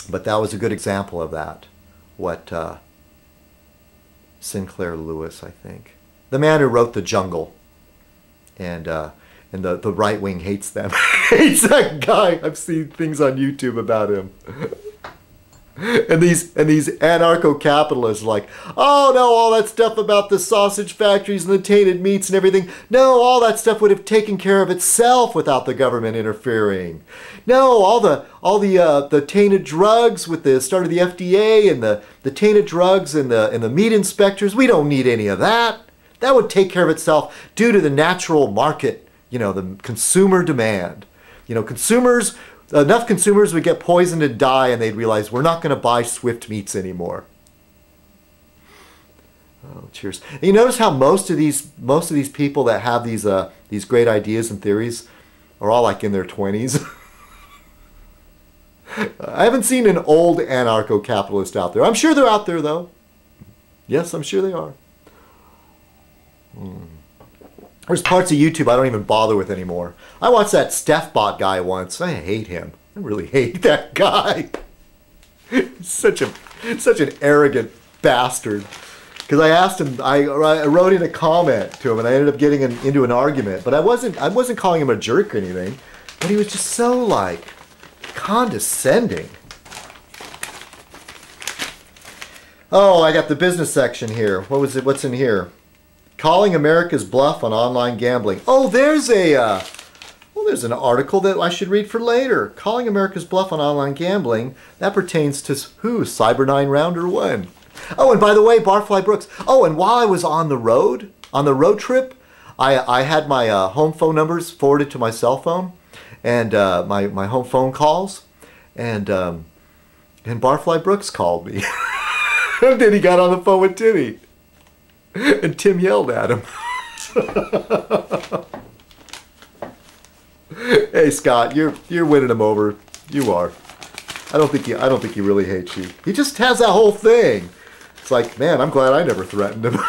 But that was a good example of that. What Sinclair Lewis, I think, the man who wrote The Jungle, and the right wing hates them. Hates that guy. I've seen things on YouTube about him. And these anarcho-capitalists like, oh no, all that stuff about the sausage factories and the tainted meats and everything. No, all that stuff would have taken care of itself without the government interfering. No, all the tainted drugs with the start of the FDA and the tainted drugs and the meat inspectors. We don't need any of that. That would take care of itself due to the natural market. You know, the consumer demand. You know, enough consumers would get poisoned and die, and they'd realize we're not going to buy Swift meats anymore. Oh, cheers! And you notice how most of these people that have these great ideas and theories are all like in their 20s. I haven't seen an old anarcho-capitalist out there. I'm sure they're out there though. Yes, I'm sure they are. There's parts of YouTube I don't even bother with anymore. I watched that StephBot guy once. I hate him. I really hate that guy. He's such an arrogant bastard. Because I asked him, I wrote in a comment to him, and I ended up getting into an argument. But I wasn't calling him a jerk or anything. But he was just so like condescending. Oh, I got the business section here. What was it? What's in here? Calling America's bluff on online gambling. Oh, there's an article that I should read for later. Calling America's bluff on online gambling. That pertains to who? Cyber9 Rounder 1. Oh, and by the way, Barfly Brooks. Oh, and while I was on the road trip, I had my home phone numbers forwarded to my cell phone, and my home phone calls, and Barfly Brooks called me. And then he got on the phone with Timmy. And Tim yelled at him. Hey Scott, you're winning him over. You are. I don't think he really hates you. He just has that whole thing. It's like, man, I'm glad I never threatened him.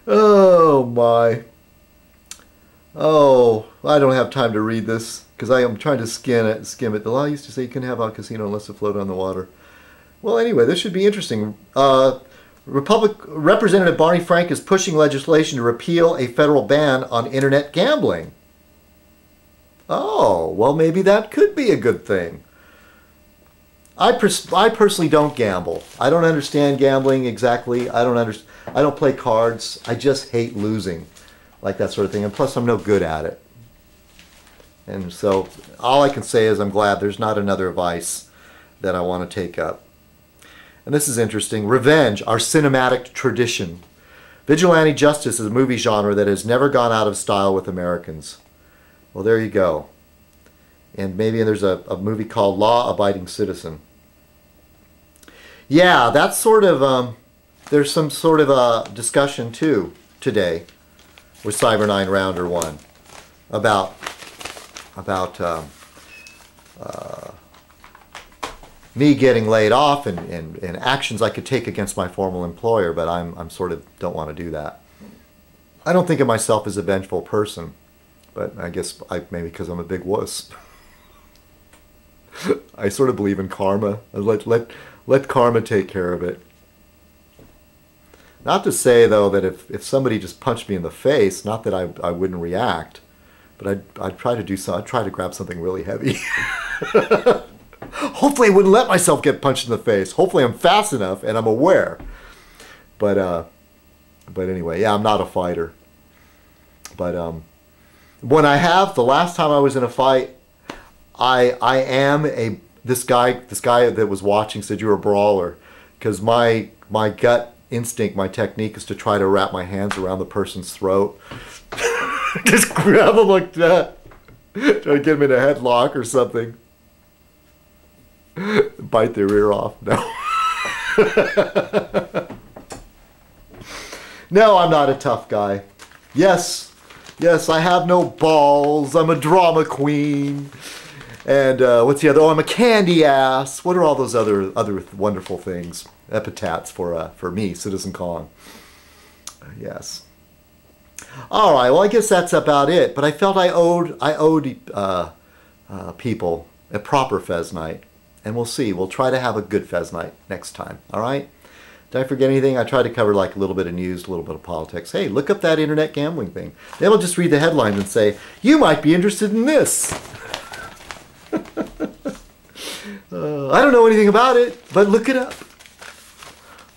Oh my. Oh, I don't have time to read this because I am trying to skim it. The law used to say you couldn't have a casino unless it floated on the water. Well, anyway, this should be interesting. Representative Barney Frank is pushing legislation to repeal a federal ban on internet gambling. Oh, well, maybe that could be a good thing. I personally don't gamble. I don't understand gambling exactly. I don't play cards. I just hate losing, like that sort of thing. And plus, I'm no good at it. And so, all I can say is I'm glad there's not another vice that I want to take up. And this is interesting. Revenge, our cinematic tradition. Vigilante justice is a movie genre that has never gone out of style with Americans. Well, there you go. And maybe there's a movie called Law Abiding Citizen. Yeah, that's sort of, there's some sort of a discussion too today with Cyber9 Rounder 1 about me getting laid off and actions I could take against my former employer, but I'm sort of don't want to do that. I don't think of myself as a vengeful person, but I guess maybe because I'm a big wuss. I sort of believe in karma. Let karma take care of it. Not to say though that if somebody just punched me in the face, not that I wouldn't react, but I'd try to do so. I'd try to grab something really heavy. Hopefully I wouldn't let myself get punched in the face. Hopefully I'm fast enough and I'm aware. But anyway, yeah, I'm not a fighter. But when the last time I was in a fight, I am this guy that was watching said you're a brawler, because my gut instinct, my technique is to try to wrap my hands around the person's throat. Just grab them like that. Try to get them in a headlock or something. Bite their ear off. No. No, I'm not a tough guy. Yes, I have no balls. I'm a drama queen. And what's the other? Oh, I'm a candy ass. What are all those other wonderful things? Epithets for me, citizenkong. Yes. All right. Well, I guess that's about it. But I felt I owed people a proper Fez night. And we'll see. We'll try to have a good Fez night next time. All right? Did I forget anything? I tried to cover like a little bit of news, a little bit of politics. Hey, look up that internet gambling thing. Then we'll just read the headlines and say, you might be interested in this. I don't know anything about it, but look it up.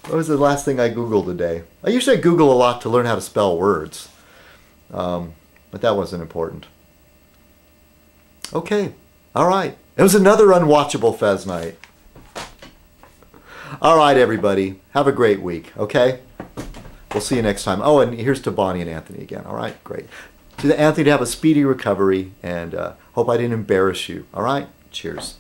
What was the last thing I Googled today? I usually Google a lot to learn how to spell words. But that wasn't important. Okay. All right. It was another unwatchable Fez night. All right, everybody. Have a great week, okay? We'll see you next time. Oh, and here's to Bonnie and Anthony again. All right, great. To Anthony, to have a speedy recovery, and hope I didn't embarrass you. All right? Cheers.